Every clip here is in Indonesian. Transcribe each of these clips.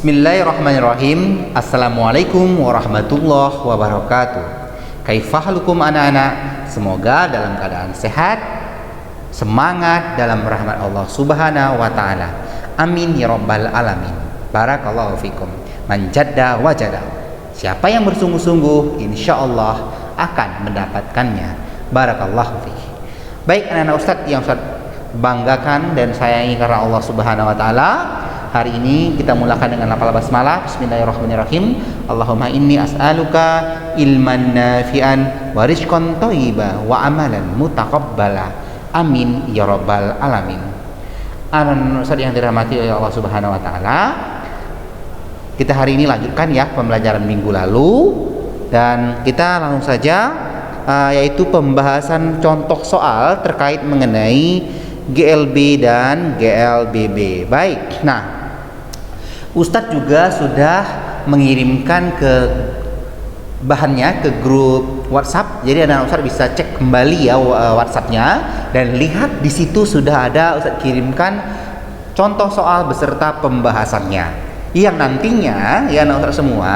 Bismillahirrahmanirrahim. Assalamualaikum warahmatullahi wabarakatuh. Kaifahalukum anak-anak? Semoga dalam keadaan sehat, semangat dalam rahmat Allah Subhanahu wa taala. Amin ya rabbal alamin. Barakallahu fikum. Man jadda wajada. Siapa yang bersungguh-sungguh, insyaallah akan mendapatkannya. Barakallahu fiik. Baik anak-anak Ustadz yang Ustadz banggakan dan sayangi karena Allah Subhanahu wa taala. Hari ini kita mulakan dengan lafal basmalah. Bismillahirrahmanirrahim. Allahumma inni as'aluka ilman nafi'an wa rizqan thayyiban wa amalan mutaqabbala. Amin ya rabbal alamin. Anak Ustaz yang dirahmati oleh Allah Subhanahu wa taala. Kita hari ini lanjutkan ya pembelajaran minggu lalu dan kita langsung saja yaitu pembahasan contoh soal terkait mengenai GLB dan GLBB. Baik. Nah, Ustadz juga sudah mengirimkan ke bahannya ke grup WhatsApp. Jadi anak Ustadz bisa cek kembali ya WhatsAppnya dan lihat di situ sudah ada Ustadz kirimkan contoh soal beserta pembahasannya. Yang nantinya ya anak Ustadz semua,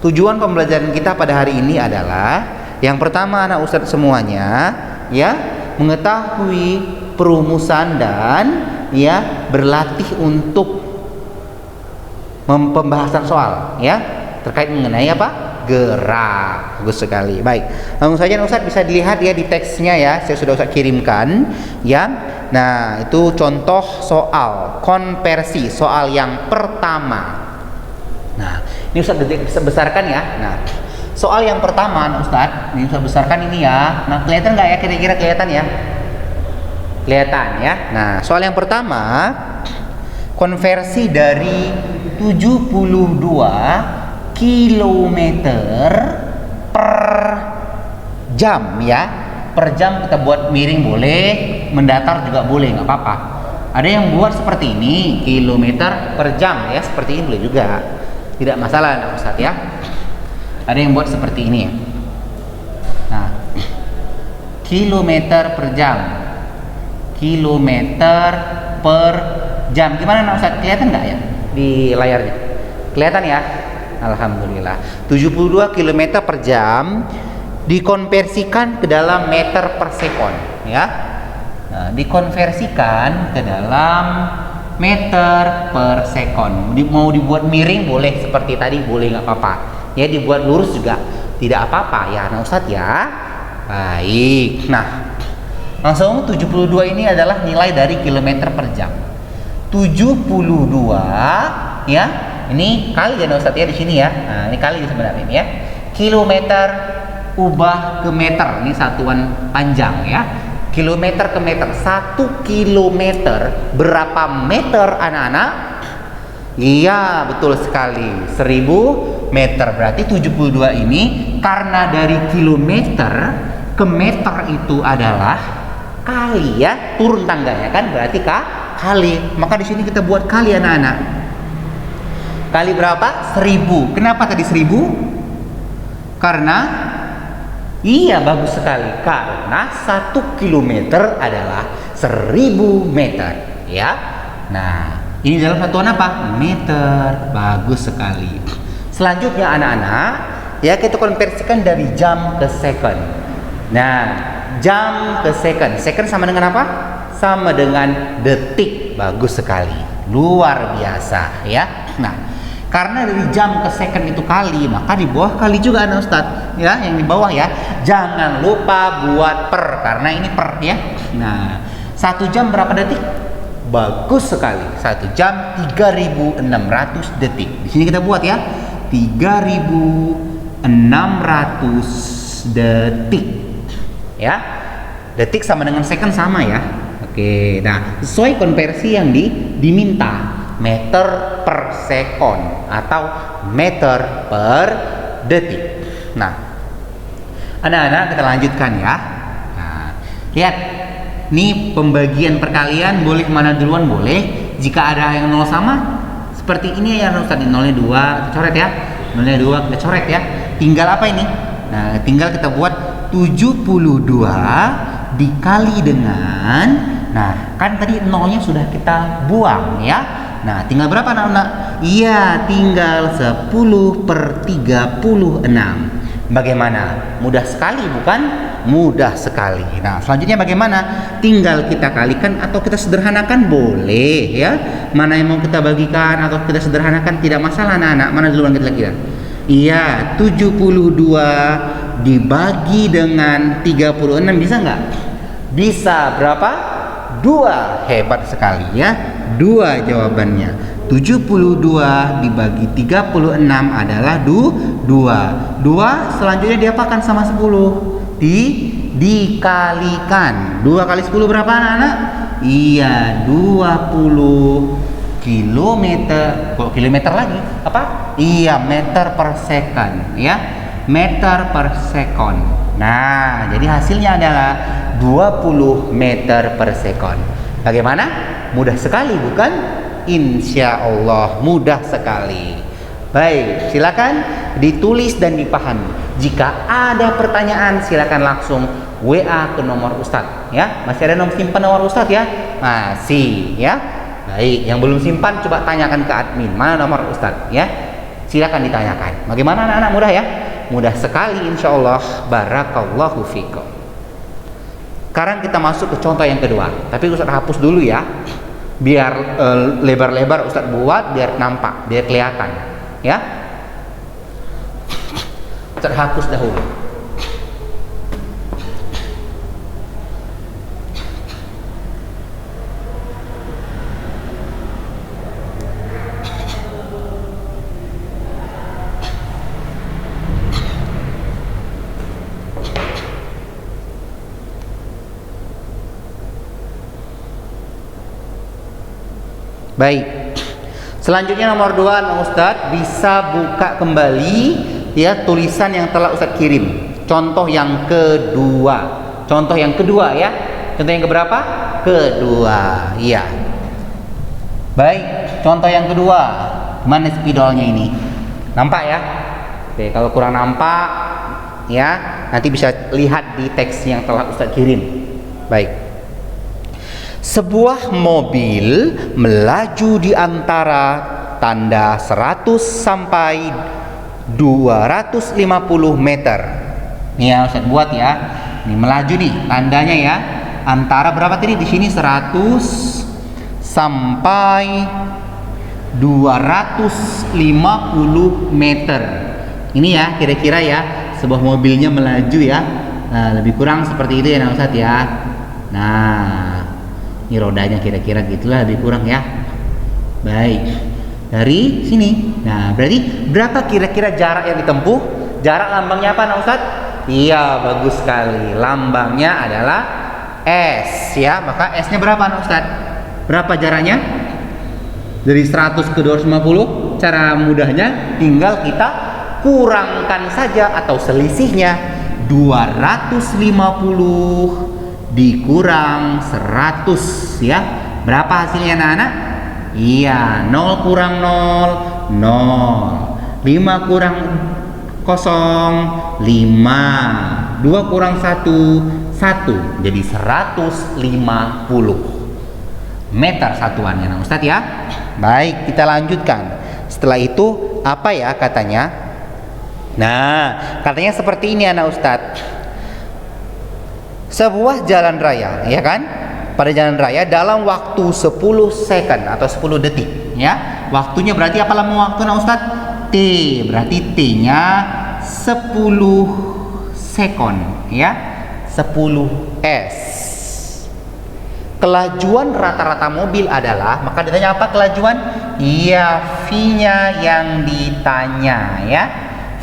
tujuan pembelajaran kita pada hari ini adalah yang pertama anak Ustadz semuanya ya mengetahui perumusan dan ya berlatih untuk pembahasan soal ya terkait mengenai apa? Gerak. Bagus sekali. Baik. Langsung saja Ustaz bisa dilihat ya di teksnya ya. Saya sudah Ustaz kirimkan ya. Nah, itu contoh soal konversi, soal yang pertama. Nah, ini Ustaz besarkan ya. Nah, soal yang pertama Ustaz, ini Ustaz besarkan ini ya. Nah, kelihatan nggak ya kira-kira kelihatan ya? Kelihatan ya. Nah, soal yang pertama konversi dari 72 km per jam ya. Per jam kita buat miring boleh, mendatar juga boleh, nggak apa-apa. Ada yang buat seperti ini, kilometer per jam ya, seperti ini boleh juga. Tidak masalah Ustaz ya. Ada yang buat seperti ini. Nah, kilometer per jam. Kilometer per jam. Gimana Ustaz? Kelihatan nggak ya di layarnya? Kelihatan ya? Alhamdulillah. 72 km per jam dikonversikan ke dalam meter per sekon ya. Nah, dikonversikan ke dalam meter per sekon. Mau dibuat miring boleh seperti tadi boleh, nggak apa-apa. Ya dibuat lurus juga tidak apa-apa ya nah Ustaz ya. Baik. Nah, langsung 72 ini adalah nilai dari kilometer per jam. 72 ya. Ini kali ya Ustaz ya di sini ya. Nah, ini kali sebenarnya ini ya. Kilometer ubah ke meter. Ini satuan panjang ya. Kilometer ke meter. 1 kilometer berapa meter anak-anak? Iya, betul sekali. 1000 meter. Berarti 72 ini karena dari kilometer ke meter itu adalah kali ya, turun tangganya kan berarti kali. Maka di sini kita buat kali anak-anak. Kali berapa? 1000. Kenapa tadi 1000? Karena iya bagus sekali. Karena 1 kilometer adalah 1000 meter ya. Nah, ini dalam satuan apa? Meter. Bagus sekali. Selanjutnya anak-anak, ya kita konversikan dari jam ke second. Nah, jam ke second. Second sama dengan apa? Sama dengan detik. Bagus sekali. Luar biasa ya. Nah, karena dari jam ke second itu kali, maka di bawah kali juga anak Ustaz ya, yang di bawah ya. Jangan lupa buat per karena ini per ya. Nah, 1 jam berapa detik? Bagus sekali. 1 jam 3600 detik. Di sini kita buat ya. 3600 detik. Ya. Detik sama dengan second sama ya. Oke. Nah, sesuai konversi yang diminta. Meter per sekon atau meter per detik. Nah, anak-anak kita lanjutkan ya. Nah, lihat, ini pembagian perkalian boleh mana duluan boleh. Jika ada yang nol sama, seperti ini ya Ustaz. Nolnya 2 kita coret ya. Nolnya 2 kita coret ya. Tinggal apa ini? Nah, tinggal kita buat 72 dikali dengan, nah kan tadi nolnya sudah kita buang ya. Nah, tinggal berapa anak-anak? Iya, tinggal 10/36. Bagaimana? Mudah sekali bukan? Mudah sekali. Nah, selanjutnya bagaimana? Tinggal kita kalikan atau kita sederhanakan boleh ya. Mana yang mau kita bagikan atau kita sederhanakan tidak masalah anak-anak. Mana duluan kita kira? Iya, 72 dibagi dengan 36 bisa nggak? Bisa. Berapa? 2. Hebat sekali ya. 2 jawabannya. 72 dibagi 36 adalah 2. 2 selanjutnya diapakan sama 10? Dikalikan. 2 kali 10 berapa anak-anak? Iya, 20 kilometer. Kok kilometer lagi? Apa? Iya, meter per second ya. Meter per second. Nah, jadi hasilnya adalah 20 meter per second. Bagaimana? Mudah sekali bukan? Insya Allah mudah sekali. Baik, silakan ditulis dan dipahami. Jika ada pertanyaan silakan langsung WA ke nomor Ustadz ya. Masih ada nomor simpan nomor Ustadz ya? Masih ya. Baik, yang belum simpan coba tanyakan ke admin mana nomor Ustadz ya. Silakan ditanyakan. Bagaimana anak-anak, mudah ya? Mudah sekali insya Allah. Barakallahu fikum. Sekarang kita masuk ke contoh yang kedua. Tapi Ustadz hapus dulu ya. Biar lebar-lebar Ustadz buat biar nampak, biar kelihatan ya. Ustadz hapus dahulu. Baik, selanjutnya nomor 2 Ustadz bisa buka kembali ya tulisan yang telah Ustadz kirim. Contoh yang kedua. Contoh yang kedua ya. Contoh yang keberapa? Kedua. Iya. Baik, contoh yang kedua. Mana spidolnya ini? Nampak ya? Oke, kalau kurang nampak ya, nanti bisa lihat di teks yang telah Ustadz kirim. Baik. Sebuah mobil melaju di antara tanda 100 sampai 250 meter. Nih ya, Ustaz buat ya. Ini melaju nih tandanya ya. Antara berapa tadi? Di sini 100 sampai 250 meter. Ini ya kira-kira ya sebuah mobilnya melaju ya. Nah, lebih kurang seperti itu ya Ustaz ya. Nah, ini rodanya kira-kira gitulah lebih kurang ya. Baik, dari sini. Nah, berarti berapa kira-kira jarak yang ditempuh? Jarak lambangnya apa, Ustaz? Iya, bagus sekali. Lambangnya adalah S ya. Maka S-nya berapa, Ustaz? Berapa jaraknya? Dari 100 ke 250. Cara mudahnya tinggal kita kurangkan saja atau selisihnya 250 dikurang 100 ya. Berapa hasilnya anak-anak? Iya, 0 kurang 0 0, 5 kurang 0 5, 2 kurang 1 1. Jadi 150 meter satuannya nah, Ustadz ya. Baik, kita lanjutkan. Setelah itu apa ya katanya? Nah, katanya seperti ini anak Ustadz. Sebuah jalan raya, ya kan? Pada jalan raya dalam waktu 10 second atau 10 detik, ya. Waktunya berarti apa lama waktu, Ustaz? T, berarti T-nya 10 second, ya. 10 S. Kelajuan rata-rata mobil adalah, maka ditanya apa kelajuan? Iya, V-nya yang ditanya, ya.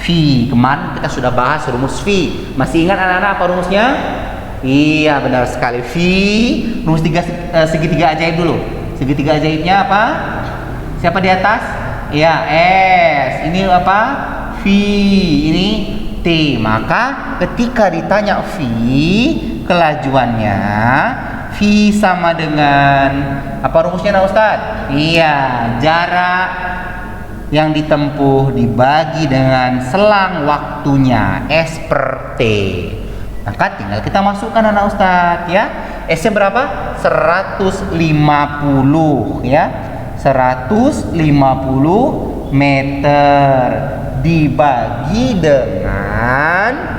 V, kemarin kita sudah bahas rumus V. Masih ingat anak-anak apa rumusnya? Iya, benar sekali. V, rumus segitiga ajaib dulu. Segitiga ajaibnya apa? Siapa di atas? Iya, S. Ini apa? V. Ini T. Maka ketika ditanya V, kelajuannya V sama dengan apa rumusnya, nah Ustadz? Iya, jarak yang ditempuh dibagi dengan selang waktunya S per T. Maka tinggal kita masukkan anak Ustadz ya. S-nya berapa? 150 ya. 150 meter dibagi dengan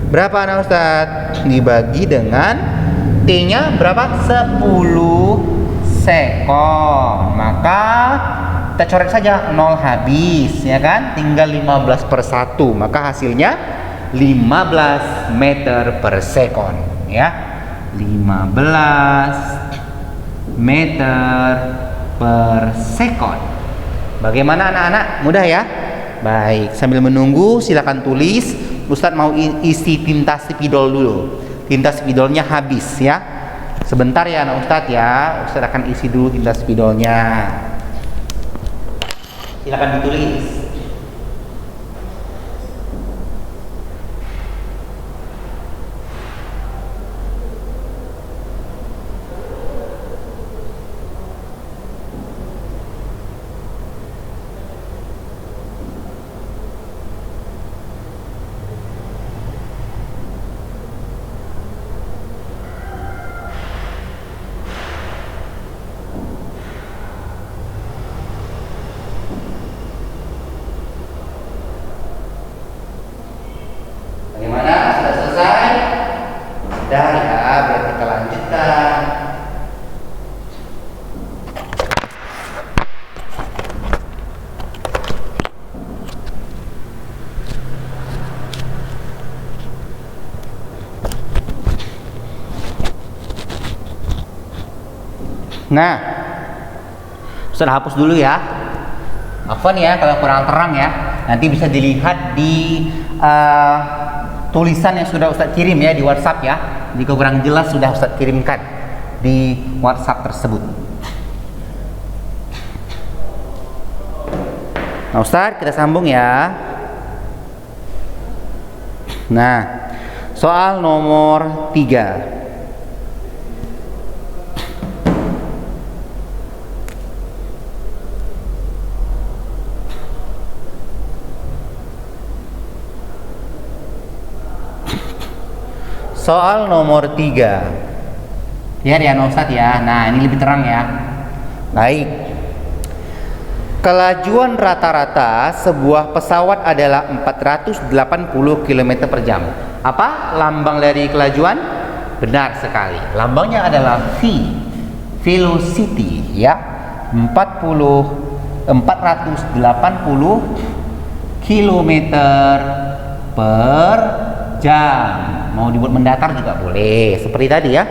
berapa anak Ustadz? Dibagi dengan T-nya berapa? 10 sekon. Maka kita coret saja 0 habis, ya kan? Tinggal 15/1. Maka hasilnya 15 meter per sekon, ya. 15 meter per sekon. Bagaimana anak-anak? Mudah ya? Baik, sambil menunggu silakan tulis. Ustadz mau isi tinta spidol dulu. Tinta spidolnya habis ya. Sebentar ya anak Ustadz ya. Ustadz akan isi dulu tinta spidolnya. Silakan ditulis. Bagaimana? Sudah selesai? Sudah ya, biar kita lanjutkan. Nah, Ustaz hapus dulu ya. Afwan ya kalau kurang terang ya. Nanti bisa dilihat di tulisan yang sudah Ustaz kirim ya di WhatsApp ya. Jika kurang jelas sudah Ustaz kirimkan di WhatsApp tersebut. Nah Ustaz, kita sambung ya. Nah, soal nomor 3. Soal nomor 3. Ya Rian Ustadz ya. Nah ini lebih terang ya. Baik. Kelajuan rata-rata sebuah pesawat adalah 480 km per jam. Apa lambang dari kelajuan? Benar sekali. Lambangnya adalah V. Velocity ya. 480 km per jam. Mau dibuat mendatar juga boleh, seperti tadi ya.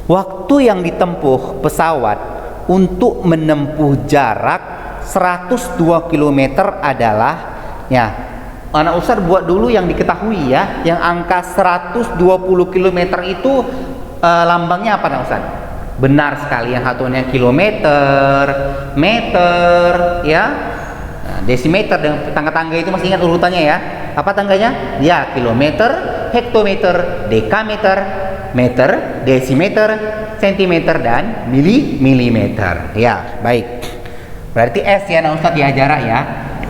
Waktu yang ditempuh pesawat untuk menempuh jarak 102 km adalah ya. Anak Ustaz buat dulu yang diketahui ya. Yang angka 120 km itu lambangnya apa anak Ustaz? Benar sekali, yang satunya kilometer, meter ya. Nah, desimeter dan tangga-tangga itu masih ingat urutannya ya. Apa tangganya? Ya, kilometer, hektometer, dekameter, meter, desimeter, sentimeter, dan milimeter. Ya, baik. Berarti S ya, nah Ustadz ya, jarak ya.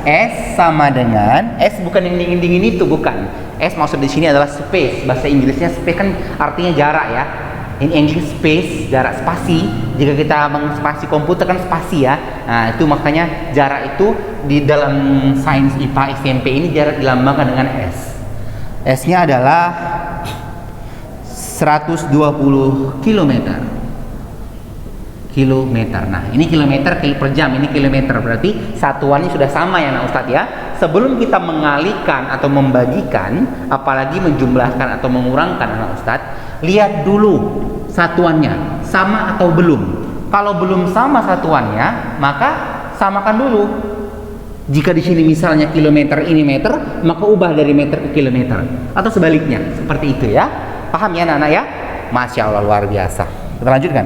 S sama dengan S bukan yang dingin-dingin itu, bukan. S maksud di sini adalah space. Bahasa Inggrisnya space kan artinya jarak ya. In English space, jarak spasi. Jika kita mengspasi komputer kan spasi ya. Nah, itu makanya jarak itu di dalam sains IPA SMP ini jarak dilambangkan dengan S. S-nya adalah 120 km. Nah, ini kilometer per jam, ini kilometer. Berarti satuannya sudah sama ya, nah Ustadz ya. Sebelum kita mengalihkan atau membagikan, apalagi menjumlahkan atau mengurangkan, nah Ustadz, lihat dulu satuannya sama atau belum. Kalau belum sama satuannya, maka samakan dulu. Jika di sini misalnya kilometer ini meter, maka ubah dari meter ke kilometer, atau sebaliknya, seperti itu ya. Paham ya anak-anak ya? Masya Allah, luar biasa. Kita lanjutkan.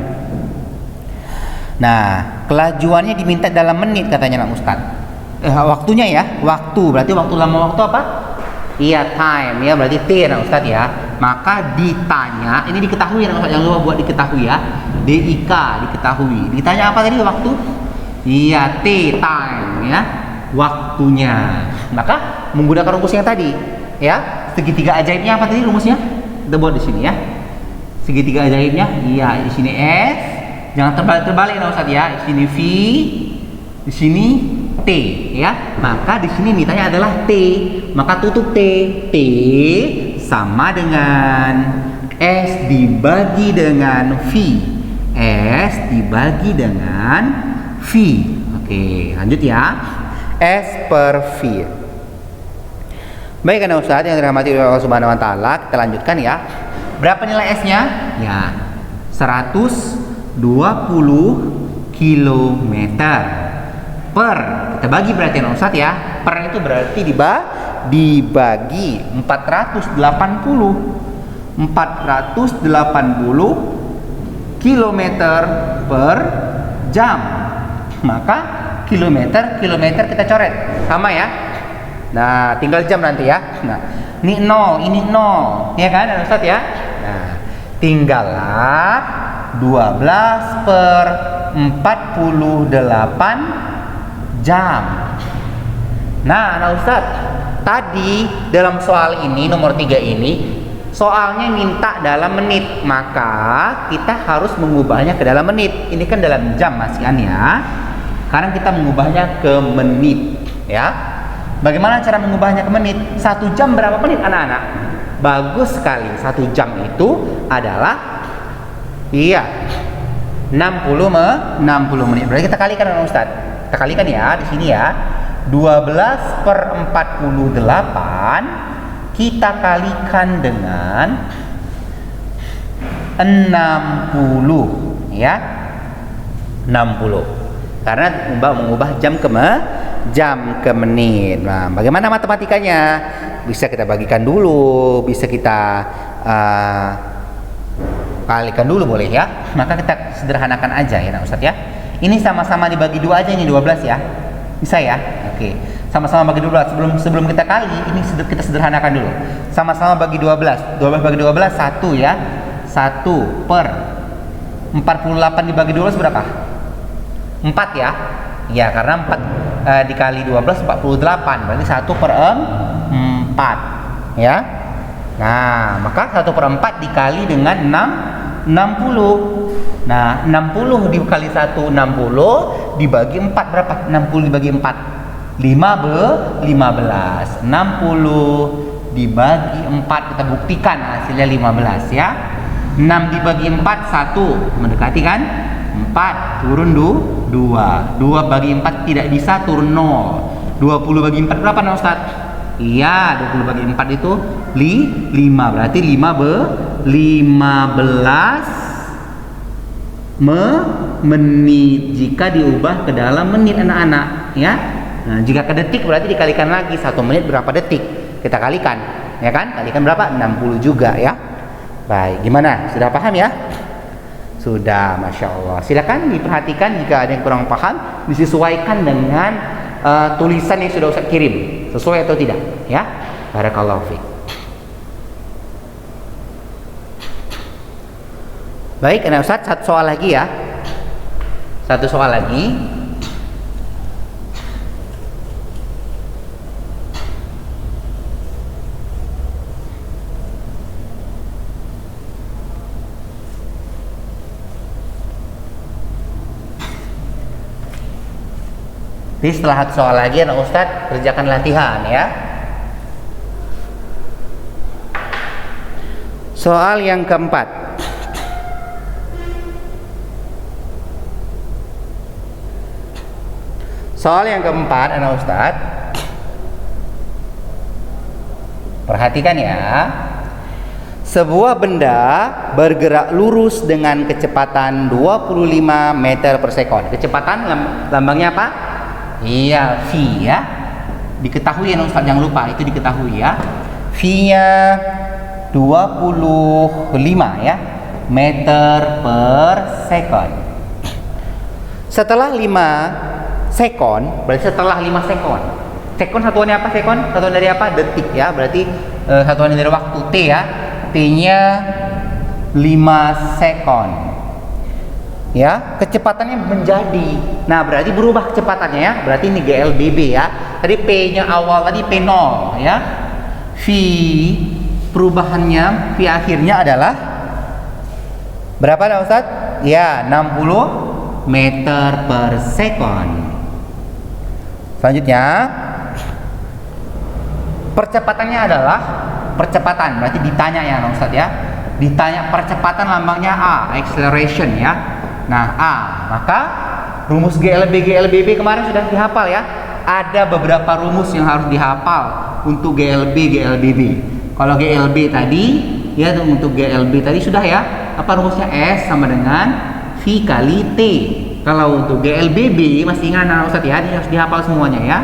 Nah, kelajuannya diminta dalam menit katanya nak Ustaz. Waktunya ya, waktu. Berarti waktu lama waktu apa? Iya, time ya, berarti T nak Ustaz ya. Maka ditanya, ini diketahui nak Ustaz, jangan lupa buat diketahui ya. DIK diketahui. Ditanya apa tadi waktu? Iya, T, time ya. Waktunya. Maka menggunakan rumus yang tadi ya. Segitiga ajaibnya apa tadi rumusnya? Kita buat di sini ya. Segitiga ajaibnya, iya di sini S, Jangan terbalik-terbalik nah Ustaz ya. Di sini V, di sini T ya. Maka di sini nitanya adalah T. Maka tutup T. T sama dengan S dibagi dengan V. S dibagi dengan V. Oke, lanjut ya. S per V. Baik kan Ustaz yang dirahmati oleh Allah Subhanahu wa taala, kita lanjutkan ya. Berapa nilai S-nya? Ya, 120 km per. Kita bagi berarti Ustaz ya. Per itu berarti dibagi 480 km per jam. Maka kilometer kita coret sama ya. Nah, tinggal jam nanti ya. Nah, ini 0, ini 0, ya kan Ustaz ya. Nah, tinggallah 12 per 48 jam. Nah Ustaz, tadi dalam soal ini nomor 3 ini soalnya minta dalam menit, maka kita harus mengubahnya ke dalam menit. Ini kan dalam jam Mas Ian ya. Sekarang kita mengubahnya ke menit ya. Bagaimana cara mengubahnya ke menit? 1 jam berapa menit anak-anak? Bagus sekali. 1 jam itu adalah 60 menit. Berarti kita kalikan Ustaz. Kita kalikan ya di sini ya. 12 per 48 kita kalikan dengan 60 ya. 60. Karena mengubah jam ke menit. Nah, bagaimana matematikanya? Bisa kita bagikan dulu, bisa kita kalikan dulu boleh ya. Maka kita sederhanakan aja ya Ustaz ya. Ini sama-sama dibagi 2 aja, ini 12 ya. Bisa ya? Oke. Sama-sama bagi 12. Sebelum kita kali, ini kita sederhanakan dulu. Sama-sama bagi 12. 12 bagi 12 1 ya. 1 per 48 dibagi 12 berapa? 4 ya. Ya, karena 4 dikali 12 48. Berarti 1 per 4 ya. Nah, maka 1 per 4 dikali dengan 60. Nah, 60 dikali 1 60 dibagi 4 berapa? 60 dibagi 4 15. 60 dibagi 4 kita buktikan hasilnya 15 ya. 6 dibagi 4 1 mendekati kan? 4 turun 2. 2 bagi 4 tidak bisa, turun 0. 20 bagi 4 berapa nah Ustaz? Iya, 20 bagi 4 itu 5. Berarti 15 menit jika diubah ke dalam menit anak-anak ya. Nah, jika ke detik berarti dikalikan lagi 1 menit berapa detik. Kita kalikan ya kan? Kalikan berapa? 60 juga ya. Baik, gimana? Sudah paham ya? Sudah, Masya Allah. Silakan diperhatikan jika ada yang kurang paham, disesuaikan dengan tulisan yang sudah Ustaz kirim. Sesuai atau tidak ya? Barakallahu fiik. Baik, anak Ustaz, satu soal lagi ya. Satu soal lagi. Jadi setelah satu soal lagi anak Ustaz kerjakan latihan ya. Soal yang keempat. Soal yang keempat anak Ustaz, perhatikan ya. Sebuah benda bergerak lurus dengan kecepatan 25 meter per sekon. Kecepatan lambangnya apa? Iya, V ya. Diketahui ya Ustaz, jangan lupa itu diketahui ya. V-nya 25 ya meter per sekon. Setelah 5 sekon, berarti setelah 5 sekon. Sekon satuannya apa sekon? Satuan dari apa? Detik ya. Berarti satuan dari waktu T ya. T-nya 5 sekon. Ya, kecepatannya menjadi. Nah, berarti berubah kecepatannya ya. Berarti ini GLDB ya. Tadi P-nya awal tadi P0 ya. V perubahannya V akhirnya adalah berapa nah Ustaz? Ya, 60 meter per second. Selanjutnya, percepatannya adalah percepatan, berarti ditanya ya Ustaz ya. Ditanya percepatan, lambangnya A, acceleration ya. Nah, A, maka rumus GLB kemarin sudah dihafal ya. Ada beberapa rumus yang harus dihafal untuk GLB. Kalau GLB tadi ya, untuk GLB tadi sudah ya. Apa rumusnya? S sama dengan V kali T. Kalau untuk GLBB masih ingat anak Ustaz ya, ini harus dihafal semuanya ya.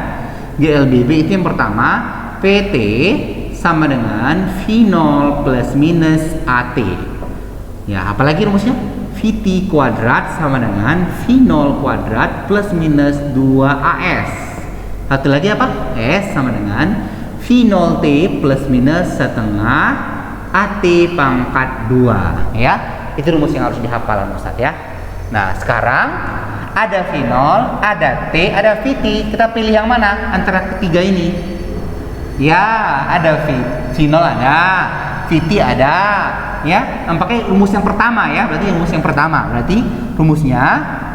GLBB itu yang pertama, PT sama dengan V0 plus minus AT. Ya, apalagi rumusnya? VT kuadrat sama dengan V0 kuadrat plus minus 2AS. Satu lagi apa? S sama dengan V0T plus minus setengah AT pangkat 2 ya. Itu rumus yang harus dihafal Ustaz ya. Nah, sekarang ada V0, ada T, ada VT. Kita pilih yang mana antara ketiga ini? Ya, ada V0 ada, VT ada. Ya, pakai rumus yang pertama ya. Berarti rumus yang pertama. Berarti rumusnya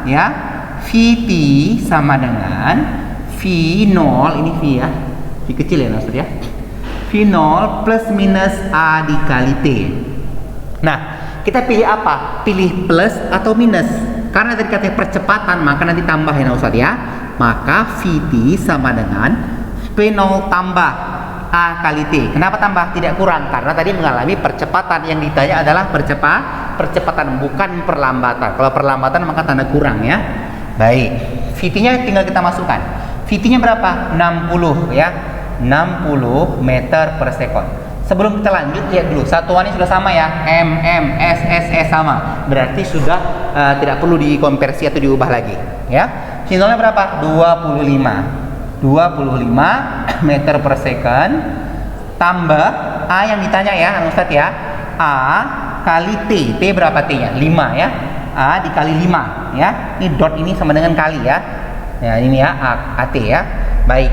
ya, VT sama dengan V0, ini V ya. V kecil ya Ustaz ya. V0 plus minus A dikali T. Nah, kita pilih apa? Pilih plus atau minus? Karena tadi katanya percepatan, maka nanti tambahin Ustaz ya. Maka VT sama dengan V0 tambah A kali T. Kenapa tambah? Tidak kurang. Karena tadi mengalami percepatan. Yang ditanya adalah percepatan, bukan perlambatan. Kalau perlambatan maka tanda kurang ya. Baik, VT-nya tinggal kita masukkan. VT-nya berapa? 60 ya. 60 meter per second. Sebelum kita lanjut, lihat dulu satuannya sudah sama ya, S sama, berarti sudah tidak perlu dikonversi atau diubah lagi ya. Sinolnya berapa? 25 meter per second tambah A yang ditanya ya Ustadz ya, A kali T. T berapa T nya? 5 ya. A dikali 5 ya. Ini dot ini sama dengan kali ya. Ya ini ya AT ya. Baik,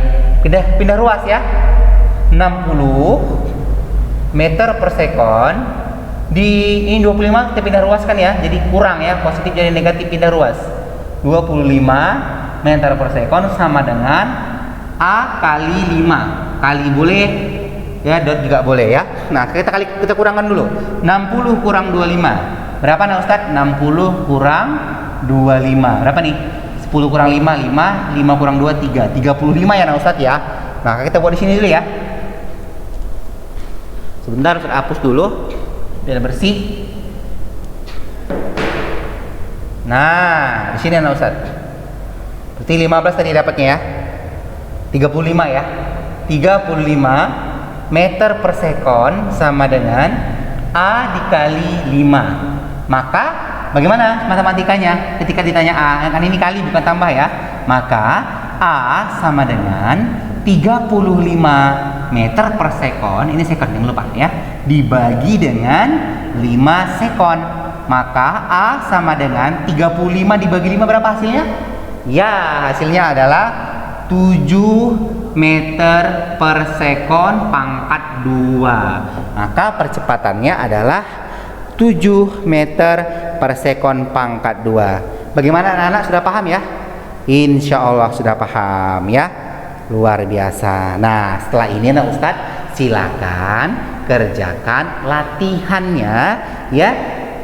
pindah ruas ya. 60 meter per second di ini 25 kita pindah ruas kan ya, jadi kurang ya, positif jadi negatif, pindah ruas. 25 meter per second sama dengan A kali 5 kali boleh ya, dot juga boleh ya. Nah kita kurangkan dulu. 60 kurang 25 berapa nah Ustadz? 60 kurang 25 berapa nih? 10 kurang 5 5 kurang 2 3 35 ya nah Ustadz ya. Nah kita buat di sini dulu ya. Sebentar, saya hapus dulu biar bersih. Nah, di sini Ustaz. Berarti 15 tadi dapatnya ya. 35 ya. 35 meter per second sama dengan A dikali 5. Maka bagaimana matematikanya? Ketika ditanya A, kan ini kali bukan tambah ya. Maka A sama dengan 35 meter per second, ini second yang lupa ya, dibagi dengan 5 second. Maka A sama dengan 35 dibagi 5 berapa hasilnya? Ya, hasilnya adalah 7 meter per second pangkat 2. Maka percepatannya adalah 7 meter per second pangkat 2. Bagaimana anak-anak, sudah paham ya? Insya Allah sudah paham ya. Luar biasa. Nah setelah ini nah Ustadz silakan kerjakan latihannya ya.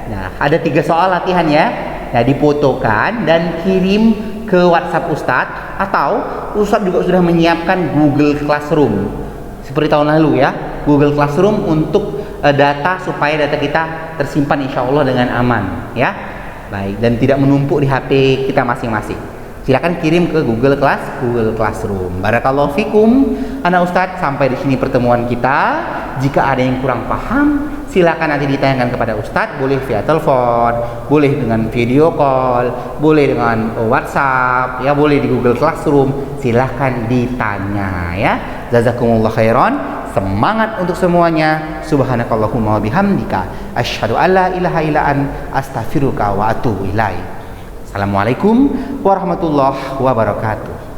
Nah ada 3 soal latihannya. Nah difotokan dan kirim ke WhatsApp Ustadz, atau Ustadz juga sudah menyiapkan Google Classroom seperti tahun lalu ya. Google Classroom untuk data, supaya data kita tersimpan insya Allah dengan aman ya. Baik, dan tidak menumpuk di HP kita masing-masing. Silakan kirim ke Google Classroom. Barakallahu fikum. Ana Ustadz, sampai di sini pertemuan kita. Jika ada yang kurang paham, silakan nanti ditanyakan kepada Ustadz. Boleh via telepon, boleh dengan video call, boleh dengan WhatsApp, ya boleh di Google Classroom. Silakan ditanya ya. Jazakumullah khairan. Semangat untuk semuanya. Subhanakallahumma wa bihamdika asyhadu alla ilaha illa anta astaghfiruka wa atubu ilaik. Assalamualaikum warahmatullahi wabarakatuh.